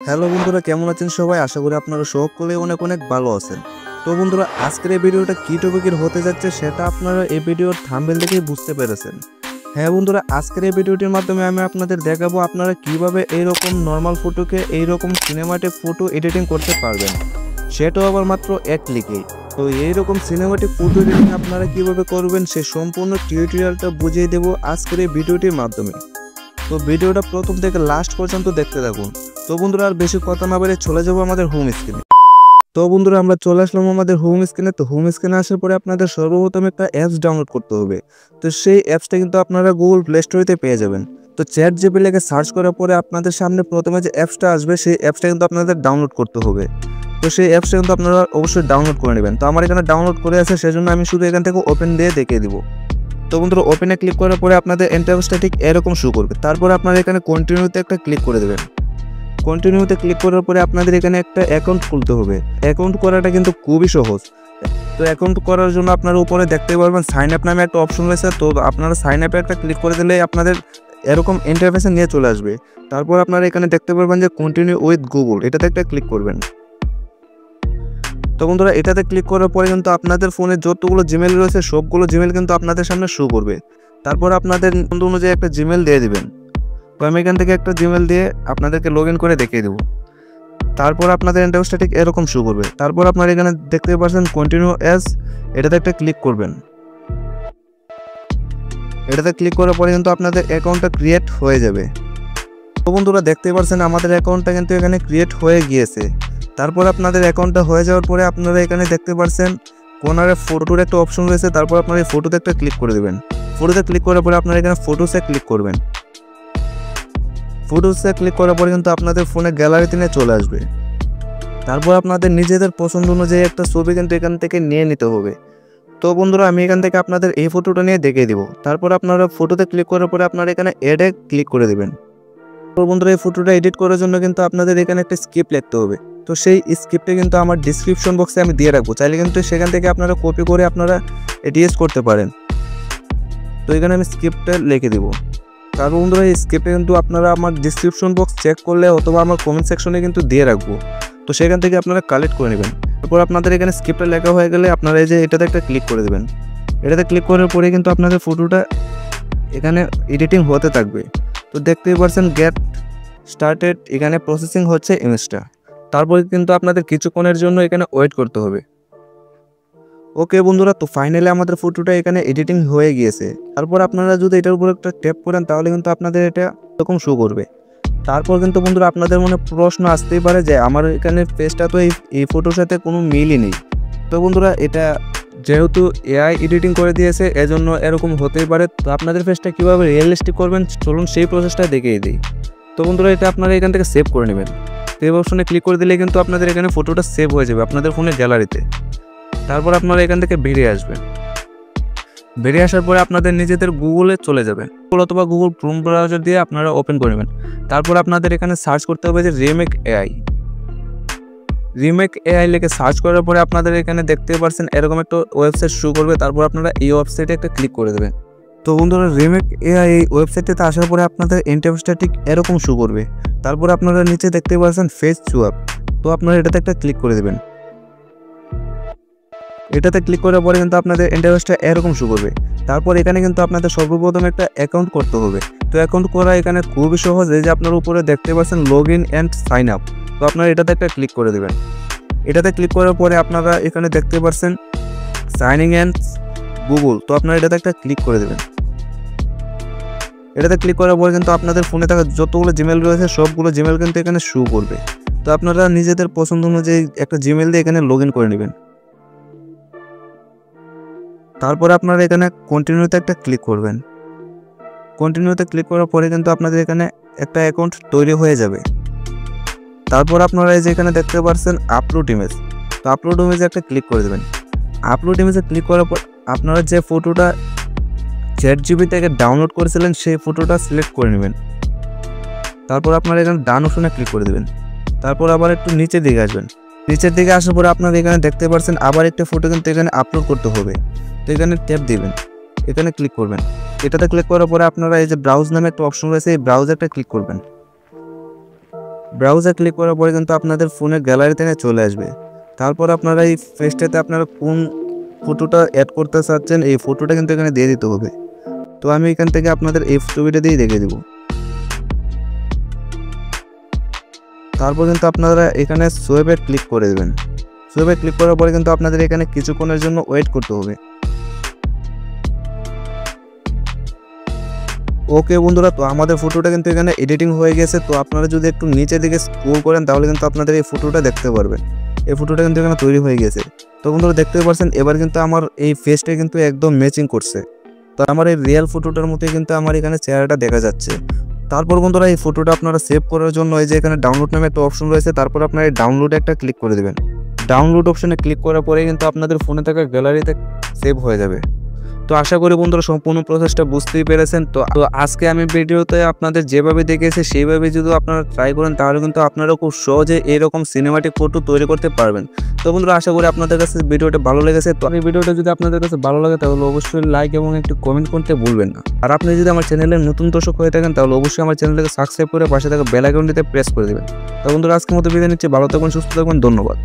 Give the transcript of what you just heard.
Hello বন্ধুরা, কেমন আছেন সবাই? আশা করি আপনারা সকলে অনেক অনেক ভালো আছেন। তো বন্ধুরা, আজকের এই ভিডিওটা কি টপিকের হতে যাচ্ছে সেটা আপনারা এই ভিডিওর থাম্বনেল দেখেই বুঝতে পেরেছেন। হ্যাঁ বন্ধুরা, আজকের এই ভিডিওটির মাধ্যমে আমি আপনাদের দেখাবো আপনারা কিভাবে এইরকম নর্মাল ফটোকে এইরকম সিনেমাটিক ফটো এডিটিং করতে পারবেন, সেটাও আবার মাত্র এক ক্লিকেই। তো এইরকম সিনেমাটিক ফটো এডিটিং আপনারা কিভাবে করবেন সে সম্পূর্ণ টিউটোরিয়ালটা বুঝিয়ে দেবো আজকের এই ভিডিওটির মাধ্যমে। তো ভিডিওটা প্রথম থেকে লাস্ট পর্যন্ত দেখতে থাকুন। তো বন্ধুরা, আর বেশি কথা না বলে চলে যাবো আমাদের হোম স্ক্রিনে। তো বন্ধুরা, আমরা চলে আসলাম আমাদের হোম স্ক্রিনে। তো হোম স্ক্রিনে আসার পরে আপনাদের সর্বপ্রথম একটা অ্যাপস ডাউনলোড করতে হবে। তো সেই অ্যাপসটা কিন্তু আপনারা গুগল প্লে স্টোরেতে পেয়ে যাবেন। তো চ্যাট জিপিটি লিখে সার্চ করার পরে আপনাদের সামনে প্রথমে যে অ্যাপসটা আসবে সেই অ্যাপসটা কিন্তু আপনাদের ডাউনলোড করতে হবে। তো সেই অ্যাপসটা কিন্তু আপনারা অবশ্যই ডাউনলোড করে নেবেন। তো আমার এখানে ডাউনলোড করে আছে, সেজন্য আমি শুধু এখান থেকে ওপেন দিয়ে দেখিয়ে দিব। তো বন্ধুরা, ওপেনে ক্লিক করার পরে আপনাদের ইন্টারফেসটা ঠিক এরকম শো করবে। তারপর আপনারা এখানে কন্টিনিউতে একটা ক্লিক করে দেবেন। কন্টিনিউতে ক্লিক করার পরে আপনাদের এখানে একটা অ্যাকাউন্ট খুলতে হবে। অ্যাকাউন্ট করাটা কিন্তু খুবই সহজ। তো অ্যাকাউন্ট করার জন্য আপনারা উপরে দেখতে পারবেন সাইন আপ নামে একটা অপশন রয়েছে। তো আপনারা সাইন আপে একটা ক্লিক করে দিলে আপনাদের এরকম ইন্টারফেসে নিয়ে চলে আসবে। তারপর আপনারা এখানে দেখতে পারবেন যে কন্টিনিউ উইথ গুগল, এটাতে একটা ক্লিক করবেন। তো বন্ধুরা, এটাতে ক্লিক করার পরে কিন্তু আপনাদের ফোনে যতগুলো জিমেল রয়েছে সবগুলো জিমেল কিন্তু আপনাদের সামনে শো করবে। তারপর আপনাদের বন্ধু অনুযায়ী একটা জিমেল দিয়ে দিবেন। তো আমি এখান থেকে একটা জিমেল দিয়ে আপনাদেরকে লগ ইন করে দেখিয়ে দেবো। তারপর আপনাদের ইন্টারফেসটা ঠিক এরকম শো করবে। তারপর আপনারা এখানে দেখতে পাচ্ছেন কন্টিনিউ অ্যাজ, এটাতে একটা ক্লিক করবেন। এটাতে ক্লিক করার পরে কিন্তু আপনাদের অ্যাকাউন্টটা ক্রিয়েট হয়ে যাবে। তো বন্ধুরা, দেখতে পাচ্ছেন আমাদের অ্যাকাউন্টটা কিন্তু এখানে ক্রিয়েট হয়ে গিয়েছে। তারপর আপনাদের অ্যাকাউন্টটা হয়ে যাওয়ার পরে আপনারা এখানে দেখতে পাচ্ছেন কোনারে ফটোর একটা অপশন রয়েছে। তারপর আপনারা এই ফটোতে একটা ক্লিক করে দেবেন। ফটোতে ক্লিক করার পরে আপনারা এখানে ফটোসে ক্লিক করবেন। ফটোসে ক্লিক করার পরে কিন্তু আপনাদের ফোনে গ্যালারিতে নিয়ে চলে আসবে। তারপর আপনাদের নিজেদের পছন্দ অনুযায়ী একটা ছবি কিন্তু এখান থেকে নিয়ে নিতে হবে। তো বন্ধুরা, আমি এখান থেকে আপনাদের এই ফটোটা নিয়ে দেখিয়ে দিব। তারপর আপনারা ফটোতে ক্লিক করার পরে আপনারা এখানে এডে ক্লিক করে দেবেন। তো বন্ধুরা, এই ফটোটা এডিট করার জন্য কিন্তু আপনাদের এখানে একটা স্ক্রিপ্ট লিখতে হবে। তো সেই স্ক্রিপ্টে কিন্তু আমার ডিসক্রিপশন বক্সে আমি দিয়ে রাখবো, চাইলে কিন্তু সেখান থেকে আপনারা কপি করে আপনারা এটি ইউজ করতে পারেন। তো এখানে আমি স্ক্রিপ্টটা লিখে দিব। তারপর বন্ধুরা, এই স্ক্রিপ্টে কিন্তু আপনারা আমার ডিসক্রিপশন বক্স চেক করলে অথবা আমার কমেন্ট সেকশনে কিন্তু দিয়ে রাখবো। তো সেখান থেকে আপনারা কালেক্ট করে নেবেন। তারপর আপনাদের এখানে স্ক্রিপ্টটা লেখা হয়ে গেলে আপনারা এই যে এটাতে একটা ক্লিক করে দেবেন। এটাতে ক্লিক করার পরে কিন্তু আপনাদের ফটোটা এখানে এডিটিং হতে থাকবে। তো দেখতেই পাচ্ছেন গেট স্টার্টেড, এখানে প্রসেসিং হচ্ছে ইমেজটা। তারপরে কিন্তু আপনাদের কিছুক্ষণের জন্য এখানে ওয়েট করতে হবে। ওকে বন্ধুরা, তো ফাইনালি আমাদের ফটোটা এখানে এডিটিং হয়ে গিয়েছে। তারপর আপনারা যদি এটার উপর একটা ট্যাপ করেন তাহলে কিন্তু আপনাদের এটা এরকম শো করবে। তারপর কিন্তু বন্ধুরা, আপনাদের মনে প্রশ্ন আসতেই পারে যে আমার এখানে ফেসটা তো এই ফটোর সাথে কোনো মিলই নেই। তো বন্ধুরা, এটা যেহেতু এআই এডিটিং করে দিয়েছে এজন্য এরকম হতেই পারে। তো আপনাদের ফেসটা কীভাবে রিয়েলিস্টিক করবেন চলুন সেই প্রসেসটা দেখিয়ে দিই। তো বন্ধুরা, এটা আপনারা এখান থেকে সেভ করে নেবেন। সেভ অপশনে ক্লিক করে দিলে কিন্তু আপনাদের এখানে ফটোটা সেভ হয়ে যাবে আপনাদের ফোনের গ্যালারিতে। তারপর আপনারা এখান থেকে বেরিয়ে আসবেন। বেরিয়ে আসার পরে আপনাদের নিজেদের গুগলে চলে যাবেন। গুগল অথবা গুগল ক্রোম ব্রাউজার দিয়ে আপনারা ওপেন করে নেবেন। তারপর আপনাদের এখানে সার্চ করতে হবে যে রিমেক এআই। রিমেক এআই লিখে সার্চ করার পরে আপনাদের এখানে দেখতে পাচ্ছেন এরকম একটা ওয়েবসাইট শো করবে। তারপর আপনারা এই ওয়েবসাইটে একটা ক্লিক করে দেবেন। তো বন্ধুরা, রিমেক এআই এই ওয়েবসাইটটিতে আসার পরে আপনাদের ইন্টারফেসটা ঠিক এরকম শো করবে। তারপর আপনারা নিচে দেখতে পাচ্ছেন ফেস সোয়াপ। তো আপনারা এটাতে একটা ক্লিক করে দেবেন। এটাতে ক্লিক করার পরে কিন্তু আপনাদের ইন্টারফেসটা এরকম শো করবে। তারপর এখানে কিন্তু আপনাদের সর্বপ্রথম একটা অ্যাকাউন্ট করতে হবে। তো অ্যাকাউন্ট করা এখানে খুবই সহজ। এই যে আপনার উপরে দেখতে পাচ্ছেন log in and sign up. তো আপনারা এটাতে একটা ক্লিক করে দেবেন। এটাতে ক্লিক করার পরে আপনারা এখানে দেখতে পাচ্ছেন সাইনিং অ্যান্ড গুগল। তো আপনারা এটাতে একটা ক্লিক করে দেবেন। এটাতে ক্লিক করার পরে কিন্তু আপনাদের ফোনে থাকা যতগুলো জিমেল রয়েছে সবগুলো জিমেল কিন্তু এখানে শো করবে। তো আপনারা নিজেদের পছন্দ অনুযায়ী একটা জিমেল দিয়ে এখানে লগ ইন করে নেবেন। তারপর আপনারা এখানে কন্টিনিউতে একটা ক্লিক করবেন। কন্টিনিউতে ক্লিক করার পরে কিন্তু আপনাদের এখানে একটা অ্যাকাউন্ট তৈরি হয়ে যাবে। তারপর আপনারা এই যে এখানে দেখতে পাচ্ছেন আপলোড ইমেজ। তো আপলোড ইমেজে একটা ক্লিক করে দেবেন। আপলোড ইমেজে ক্লিক করার পর আপনারা যে ফটোটা চ্যাট জিপিটি থেকে ডাউনলোড করেছিলেন সেই ফটোটা সিলেক্ট করে নেবেন। তারপর আপনারা এখানে ডান অপশনে ক্লিক করে দেবেন। তারপর আবার একটু নিচের দিকে আসবেন। নিচের দিকে আসার পরে আপনারা এখানে দেখতে পাচ্ছেন আবার একটা ফটো কিন্তু এখানে আপলোড করতে হবে। তো এখানে ট্যাপ দিবেন, এখানে ক্লিক করবেন। এটাতে ক্লিক করার পরে আপনারা এই যে ব্রাউজ নামে একটা অপশন রয়েছে, এই ব্রাউজারটা ক্লিক করবেন। ব্রাউজার ক্লিক করার পরে কিন্তু আপনাদের ফোনের গ্যালারিতে নিয়ে চলে আসবে। তারপর আপনারা এই পেজটাতে আপনারা কোন ফটোটা অ্যাড করতে চাচ্ছেন এই ফটোটা কিন্তু এখানে দিয়ে দিতে হবে। তো আমি এখান থেকে আপনাদের এই ছবিটা দিয়েই দেখে দেবো। তারপর কিন্তু আপনারা এখানে সোয়েবে ক্লিক করে দেবেন। সোয়েবে ক্লিক করার পরে কিন্তু আপনাদের এখানে কিছুক্ষণের জন্য ওয়েট করতে হবে। ওকে বন্ধুরা, তো আমাদের ফটোটা কিন্তু এখানে এডিটিং হয়ে গেছে। তো আপনারা যদি একটু নিচের দিকে স্ক্রল করেন তাহলে কিন্তু আপনাদের এই ফটোটা দেখতে পারবেন। এই ফটোটা কিন্তু এখানে তৈরি হয়ে গেছে। তো বন্ধুরা দেখতে পাচ্ছেন এবার কিন্তু আমার এই ফেসটা কিন্তু একদম ম্যাচিং করছে। তো আমার এই রিয়েল ফটোটার মতোই কিন্তু আমার এখানে চেহারাটা দেখা যাচ্ছে। তারপর বন্ধুরা এই ফটোটা আপনারা সেভ করার জন্য এই যে এখানে ডাউনলোড নামে একটা অপশন রয়েছে, তারপর আপনারা এই ডাউনলোডে একটা ক্লিক করে দেবেন। ডাউনলোড অপশনে ক্লিক করার পরে কিন্তু আপনাদের ফোনে থাকা গ্যালারিতে সেভ হয়ে যাবে। তো আশা করি বন্ধুরা সম্পূর্ণ প্রসেসটা বুঝতেই পেরেছেন। তো আজকে আমি ভিডিওতে আপনাদের যেভাবে দেখেছি সেইভাবে যদি আপনারা ট্রাই করেন তাহলে কিন্তু আপনারা খুব সহজে এরকম সিনেমাটিক ফটো তৈরি করতে পারবেন। তো বন্ধুরা আশা করি আপনাদের কাছে ভিডিওটা ভালো লেগেছে। তো এই ভিডিওটা যদি আপনাদের কাছে ভালো লাগে তাহলে অবশ্যই লাইক এবং একটু কমেন্ট করতে ভুলবেন না। আর আপনি যদি আমার চ্যানেলের নতুন দর্শক হয়ে থাকেন তাহলে অবশ্যই আমার চ্যানেলটাকে সাবস্ক্রাইব করে পাশে থাকা বেল আইকনটিতে প্রেস করে দেবেন। তো বন্ধুরা আজকের মতো বিদায় নিচ্ছি, ভালো থাকবেন, সুস্থ থাকবেন, ধন্যবাদ।